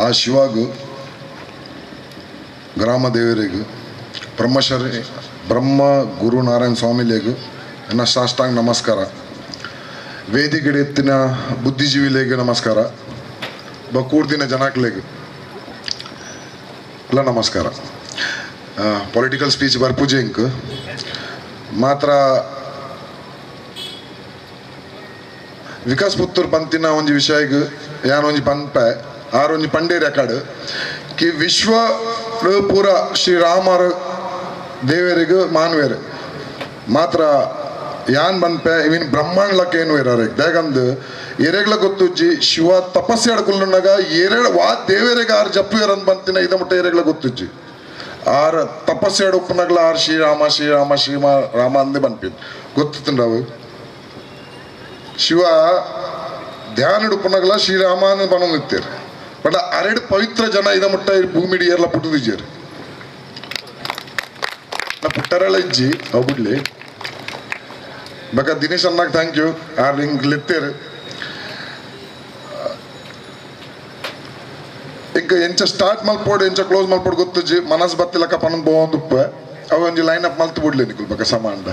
ಆ ಶಿವಾಗು ಗ್ರಾಮ ದೇವರಿಗೂ ಬ್ರಹ್ಮ ಗುರು ನಾರಾಯಣ ಸ್ವಾಮಿಲೇಗು ನನ್ನ ಸಾಷ್ಟಾಂಗ ನಮಸ್ಕಾರ. ವೇದಿಕೆ ಎತ್ತಿನ ಬುದ್ಧಿಜೀವಿಲೇಗೆ ನಮಸ್ಕಾರ. ಕೂಡ್ದಿನ ಜನಕ್ಲೇಗೆ ಎಲ್ಲ ನಮಸ್ಕಾರ. ಪೊಲಿಟಿಕಲ್ ಸ್ಪೀಚ್ ಬರ್ಪೂಜೆ ಇಂಕ್ ಮಾತ್ರ ವಿಕಾಸ್ ಪುತ್ತೂರು ಪಂತಿನ ಒಂಜಿ ವಿಷಯಕ್ಕೆ ಯಾನೊಂಜಿ ಪನ್ಪೆ ಆರೊಂಜಿ ಪಂಡೆ ರೆಕಾರ್ಡ್ ಕಿ ವಿಶ್ವ ಪೂರ ಶ್ರೀರಾಮರ ದೇವರಿಗೂ ಮಾನ್ವೇರು ಮಾತ್ರ ಯಾನ್ ಬನ್ಪೆ ಇವಿನ್ ಬ್ರಹ್ಮಾಂಡ್ಲಕ್ಕೆ ಏನು ಇರೋರಿಗೆ ಬೇಗಂದು ಎರೆಗ್ಲ ಗೊತ್ತುಜ್ಜಿ ಶಿವ ತಪಸ್ಸೆ ಆಡ್ಕೊಳ್ಳಾಗ ವಾ ದೇವರಿಗೆ ಆರು ಜಪ್ಪುಯರಂತ ಬಂತಿನ ಇದ ಮುಟ್ಟ ಎರೆಗ್ಲ ಗೊತ್ತುಜ್ಜಿ ಆರು ತಪಸ್ಸೆ ಆಡುಪ್ಪನಾಗ್ಲ ಆರು ಶ್ರೀರಾಮ ರಾಮ ಅಂದೇ ಬನ್ಪಿದ್ ಗೊತ್ತಿತ್ತು ನಾವು ಶಿವ ಧ್ಯಾನ ಹಿಡುಪ್ಪನಾಗ್ಲ ಶ್ರೀರಾಮ ಅಂತ ಬನ್ನೊಂದಿತ್ತೇರು ಬಟ್ ಅರೆಡು ಪವಿತ್ರ ಜನ ಇದ ಮುಟ್ಟ ಭೂಮಿಡಿ ಎಲ್ಲ ಪುಟ್ಟದಿಜ್ಜೇರು ನಾ ಪುಟ್ಟರೆಲ್ಲ ಇಜ್ಜಿ ಅವು ಬಿಡ್ಲಿ ಬೇಕಾ ದಿನೇಶ್ ಅನ್ನಾಗ ಥ್ಯಾಂಕ್ ಯು ಆರ್ ಹಿಂಗೆ ಲೆತ್ತೇರು ಈಗ ಎಂಚ ಸ್ಟಾರ್ಟ್ ಮಲ್ಪೋಡು ಎಂಚ ಕ್ಲೋಸ್ ಮಲ್ಪೋಡು ಗೊತ್ತಜ್ಜಿ ಮನಸ್ಸು ಬತ್ತಿಲಕ್ಕ ಪನ ಬೋಂದುಪ್ಪ ಅವು ಒಂಜಿ ಲೈನ್ ಅಪ್ ಮಲ್ತು ಬಿಡ್ಲಿ ನಿಕುಲ್ ಬೇಕಾ ಸಮಾಂಡ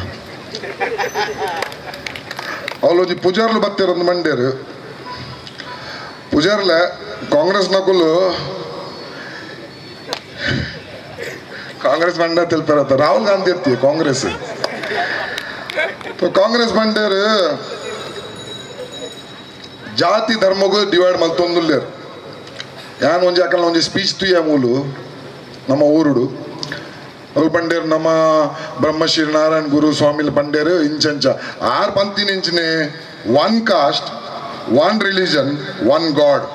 ಅವಳು ಒಂಜಿ ಪೂಜಾರ್ಲು ಬತ್ತೇರಂದು ಮಂಡ್ಯರು ಪೂಜಾರ್ಲೆ ಕಾಂಗ್ರೆಸ್ ನಕುಲು ಕಾಂಗ್ರೆಸ್ ಮಂಡ್ಯ ತಿಳ್ಪಿರತ್ತ ರಾಹುಲ್ ಗಾಂಧಿ ಎತ್ತಿ ಕಾಂಗ್ರೆಸ್ ಮಂಡ್ಯರು ಜಾತಿ ಧರ್ಮಗೂ ಡಿವೈಡ್ ಮಲ್ತೊಂದುಲ್ಲೇರು ಯಾನ್ ಒಂಜಿ ಅಕಲ್ನ ಒಂಜಿ ಸ್ಪೀಚ್ ತುಯ್ಯ ಮೂಲು ನಮ್ಮ ಊರುಡು ಅವ್ರು ಬಂಡೇರು ನಮ್ಮ ಬ್ರಹ್ಮಶ್ರೀ ನಾರಾಯಣ ಗುರು ಸ್ವಾಮಿಲ್ ಬಂಡೇರು ಇಂಚಂಚ ಆರು ಪಂತಿನ ಇಂಚಿನೇ one caste one religion one god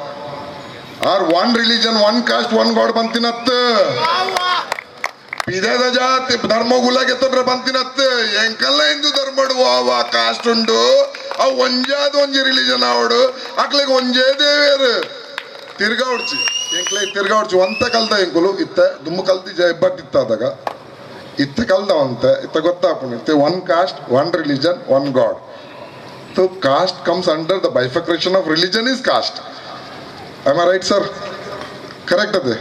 or one religion one caste one god ಬಂತಿನತ್ತ ಪಿದೆದ ಜಾತಿ ಧರ್ಮಗುಲಾಗೆ ತೊಂದ್ರೆ ಬಂತಿನತ್ತ ಎಂಕಲ್ಲ ಹಿಂದೂ ಧರ್ಮಡು ಅವ ಕಾಸ್ಟ್ ಉಂಡು ಅವು ಒಂಜಾದ ಒಂಜಿ ರಿಲಿಜನ್ ಆವಡು ಅಕ್ಲೆಗೆ ಒಂಜೇ ದೇವೇರು ತಿರ್ಗಾಡ್ಚಿ ಎಂಕ್ಲೆ ತಿರ್ಗಾಡ್ಚಿ ಒಂತ ಕಲ್ತ ಎಂಕುಲು ಇತ್ತ ದುಮ್ಮು ಕಲ್ತಿ ಹೆಬ್ಬಟ್ಟಿತ್ತಾದಾಗ ಇತ್ತ ಕಲ್ದವಂತೆ ಇತ್ತ ಗೊತ್ತಾಪುಣಿತ್ತೆ one caste one religion one god so caste comes under the bifurcation of religion is caste I right sir correct ಅದೇ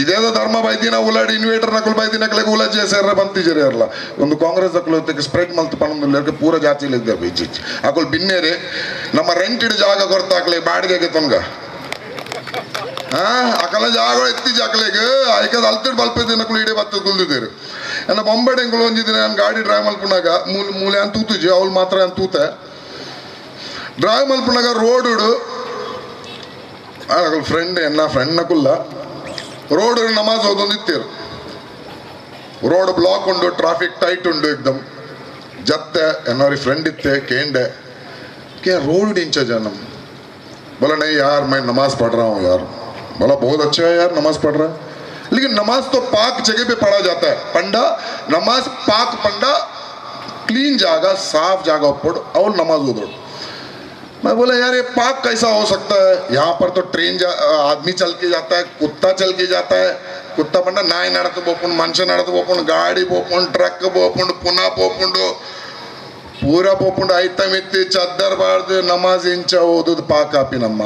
ಇದೇದ ಧರ್ಮ ಬೈದಿನ ಉಲಾಡಿ ಇನ್ವೇಟರ್ ನಕಲು ಬೈದಿನ ಕಲೆಗೆ ಉಲ ಜೇಸರ ಬಂತಿಜರಿ ಅಲ್ಲ ಒಂದು ಕಾಂಗ್ರೆಸ್ ಅಕಲು ಸ್ಪ್ರೆಡ್ ಮಲ್ತು ಪನ್ನೊಂದು ಪೂರ ಜಾತಿಲಿ ಇದ್ದಾರೆ ಬೈಜಿ ಅಕಲ್ ಬಿನ್ನೇರೆ ನಮ್ಮ ರೆಂಟೆಡ್ ಜಾಗ ಕೊಡ್ತಾಕ್ಲೆ ಬಾಡಿಗೆಗೆ ತೊನ್ಗ ಅಕಲ ಜಾಗ ಎತ್ತಿಜಿ ಅಕಲೆಗೆ ಐಕದ ಅಲ್ತಿಡ್ ಬಲ್ಪದ ನಕಲು ಇಡೇ ಬತ್ತ ಕುಲ್ದಿದ್ದೇರು ನನ್ನ ಬೊಂಬೆಡೆ ಎಂಕಲು ಒಂದಿನ ನಾನು ಗಾಡಿ ಡ್ರೈವ್ ಮಲ್ಪುನಾಗ ಮೂಲೆ ಅಂತ ತೂತುಜಿ ಅವ್ಳು ಮಾತ್ರ ಅಂತ ತೂತೆ ಡ್ರೈವ್ ಮಲ್ಪುನಾಗ ರೋಡ್ ಫ್ರೆಂಡ್ ಎನ್ನ ಫ್ರೆಂಡ್ ನಕುಲ್ಲ ರೋಡ್ ನಮಾಜ್ ಓದೊಂದಿತ್ತೇರು ರೋಡ್ ಬ್ಲಾಕ್ ಉಂಡು ಟ್ರಾಫಿಕ್ ಟೈಟ್ ಉಂಡು ಏಕ್ದಮ್ ಜತ್ತೆ ಎನ್ನೋರಿ ಫ್ರೆಂಡ್ ಇತ್ತೆ ಕೇಂಡೆ क्या रोड इंचा जानम बोला नहीं यार मैं नमाज पढ़ रहा हूँ यार बोला बहुत अच्छा है यार नमाज पढ़ रहा है लेकिन नमाज तो पाक जगह पे पढ़ा जाता है पंडा नमाज पाक पंडा क्लीन जागा साफ जागा पढ़ और नमाज उधर मैं बोला यार ये पाक कैसा हो सकता है यहाँ पर तो ट्रेन आदमी चल के जाता है कुत्ता चल के जाता है कुत्ता पंडा नाई नड़त बोपुंड मनुष्य नड़त बोपुंड गाड़ी बोपुंड ट्रक बोपुंड पुनः बोपुंड पूरा पोपुंड आयता ಮಿತ್ತಿ ಚದ್ದರ್ ಬಾರ್ದು ನಮಾಜ್ ಇಂಚ ಓದುದು ಪಾಕ ಆಪಿನಮ್ಮ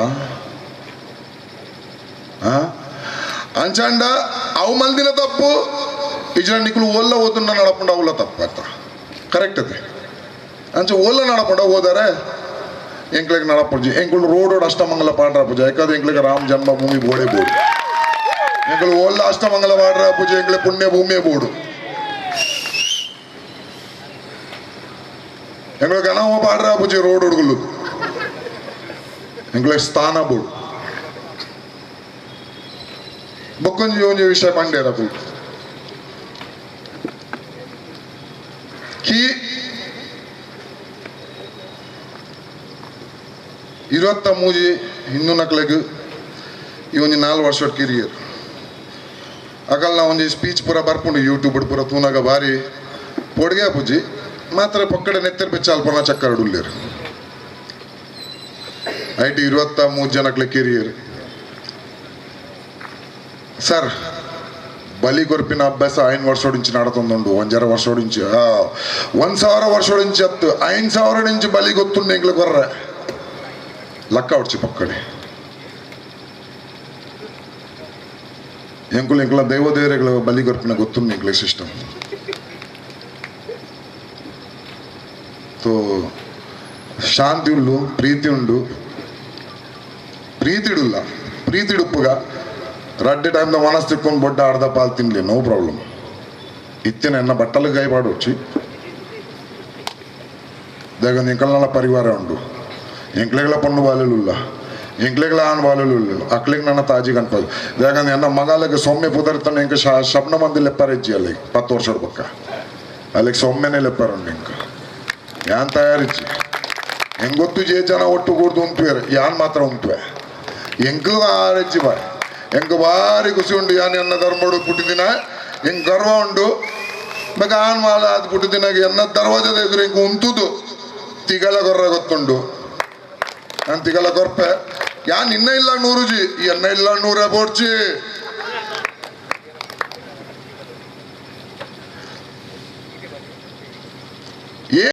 ಅಂಚಂಡ ಅವು ಮಲ್ದಿನ ತಪ್ಪು ಇಜನ ನಿಕುಲು ಓಲ್ಲ ಓದನ್ನ ನಡಪುಂಡ ಅವಲ್ಲ ತಪ್ಪು ಆಯ್ತ ಕರೆಕ್ಟ್ ಅದೇ ಅಂಚ ಓಲ್ಲ ನಡಪುಂಡ ಓದಾರೆ ಎಂಕ್ಳಿಗೆ ನಡಪುಜಿ ಎಂಕ್ಳು ರೋಡ್ ಅಷ್ಟಮಂಗಲ ಪಾಡ್ರ ಪೂಜೆ ಯಾಕಂದ್ರೆ ಎಂಕ್ಳಿಗೆ ರಾಮ ಜನ್ಮಭೂಮಿ ಬೋಡೆ ಬೋಡು ಎಂಕ್ಳು ಓಲ್ಲ ಅಷ್ಟಮಂಗಲ ಪಾಡ್ರ ಪೂಜೆ ಎಂಕ್ಳೆ ಪುಣ್ಯ ಭೂಮಿ ಬೋಡು ಎಂಗಳಿಗೆ ಅನಾವ ಪಾಡ್ರ ಪೂಜೆ ರೋಡ್ ಹುಡುಗಲು ಎಂಗಳಿಗೆ ಸ್ಥಾನ ಬೋಡು ಬೊಕ್ಕೊಂಜಿ ಒಂಜಿ ವಿಷಯ ಪಂಡೇರ ಪೂ ಕಿ 23 ಹಿಂದೂ ನಕ್ಲೆಗ್ ಈ ಒಂಜಿ 4 ವರ್ಷ ಕಿರಿಯರ್ ಅಕಲ್ ನಾ ಒಂಜಿ ಸ್ಪೀಚ್ ಪೂರ ಬರ್ಪುಂಡು ಯೂಟ್ಯೂಬ್ ಪೂರ ತೂನಾಗ ಬಾರಿ ಪೊಡ್ಗೆ ಪೂಜಿ ಮಾತ್ರ ಪಕ್ಕಡೆ ನೆತ್ತರ್ ಬೆಚ್ಚ ಅಲ್ಪನ ಚಕ್ಕರ್ ಉಳ್ಳೇರು ಐಟಿ 23 ಜನಕ್ಲೆ ಕಿರಿಯರ್ ಸರ್ ಬಲಿ ಕೊರ್ಪಿನ ಅಭ್ಯಾಸ 5 ವರ್ಷೋಡಿಂಚಿ ನಡತೊಂದುಂಡು 1,000 ವರ್ಷೋಡಿಂಚಿ 1,000 ವರ್ಷೋಡಿಂಚಿ ಹತ್ತು 5,000 ಇಂಚು ಬಲಿ ಗೊತ್ತುಂಡು ಎಂಗ್ಲು ಕೊರ್ರೆ ಲಕ್ಕ ಹೊಡ್ಚಿ ಪಕ್ಕಡೆ ಎಂಕುಲು ಎಂಕುಲ ದೈವದೇವರೆಗಳ ಬಲಿ ಕೊರ್ಪಿನ ಗೊತ್ತು ಎಂಕ್ಲೆ ಸಿಸ್ಟಮ್ ತೋ ಶಾಂತಿ ಉಳ್ಳು ಪ್ರೀತಿ ಉಂಡು ಪ್ರೀತಿಡುಲ್ಲ ಪ್ರೀತಿಡುಪ್ಪುಗ ರಡ್ಡೆ ಟೈಮ್ದ ಮನಸ್ಸು ತಿಕ್ಕೊಂಡು ಬೊಡ್ಡ ಅರ್ಧ ಪಾಲ್ ತಿನ್ಲಿ ನೋ ಪ್ರಾಬ್ಲಮ್ ಇತ್ತೇನೆ ಎನ್ನ ಬಟ್ಟಲು ಗೈ ಪಾಡೊಚ್ಚಿ ದೇಗಂದು ಎಂಕಲ್ನಲ್ಲ ಪರಿವಾರ ಉಂಡು ಎಂಕ್ಲೆಗಳ ಪಣ್ಣು ಬಾಲೆಲುಲ್ಲ ಎಂಕ್ಲೆಗಳ ಆಣ್ ಬಾಲೆಲುಲ್ಲ ಅಕ್ಲಿಗೆ ನನ್ನ ತಾಜಿ ಕನ್ಪದು ದೇಗಂದು ಎನ್ನ ಮಗಾಲಿಗೆ ಸೊಮ್ಮೆ ಪುದರ್ತಾನೆ ಎಂಕ ಶಬ್ನ ಮಂದಿ ಲೆಪ್ಪರೆಜ್ಜಿ ಅಲ್ಲಿಗೆ 10 ವರ್ಷದ ಪಕ್ಕ ಅಲ್ಲಿಗೆ ಸೊಮ್ಮೆನೆ ಲೆಪ್ಪರುಂಡು ಎಂಕ ಯಾನ್ ತಯಾರಿಜ್ಜಿ ಹೆಂಗೊತ್ತು ಜೇ ಜನ ಒಟ್ಟು ಕೂಡ್ದು ಉಂಟುವೇರೆ ಯಾನ್ ಮಾತ್ರ ಉಂಟುವೆ ಎಂಕ ಆರೆಜ್ಜಿ ಬಾಯ್ ಎಂಕ ಭಾರಿ ಖುಷಿ ಉಂಡು ಯಾನ್ ಎನ್ನ ಧರ್ಮಡು ಪುಟ್ಟಿದಿನ ಹೆಂಗ್ ಗರ್ವ ಉಂಡು ಬೇಕಾ ಆನ್ ಮಾಲ ಅದು ಪುಟ್ಟಿದಿನಾಗ ಎನ್ನ ದರ್ವಾಜದ ಎದುರು ಹೆಂಗ ಉಂತುದು ತಿಗಲ ಗೊರ್ರ ಗೊತ್ತುಂಡು ನಾನು ತಿಗಲ ಗೊರ್ಪೆ ಯಾನ್ ಇನ್ನ ಇಲ್ಲ 100 ಜಿ ಎನ್ನ ಇಲ್ಲ 100 ಬೋಡ್ಚಿ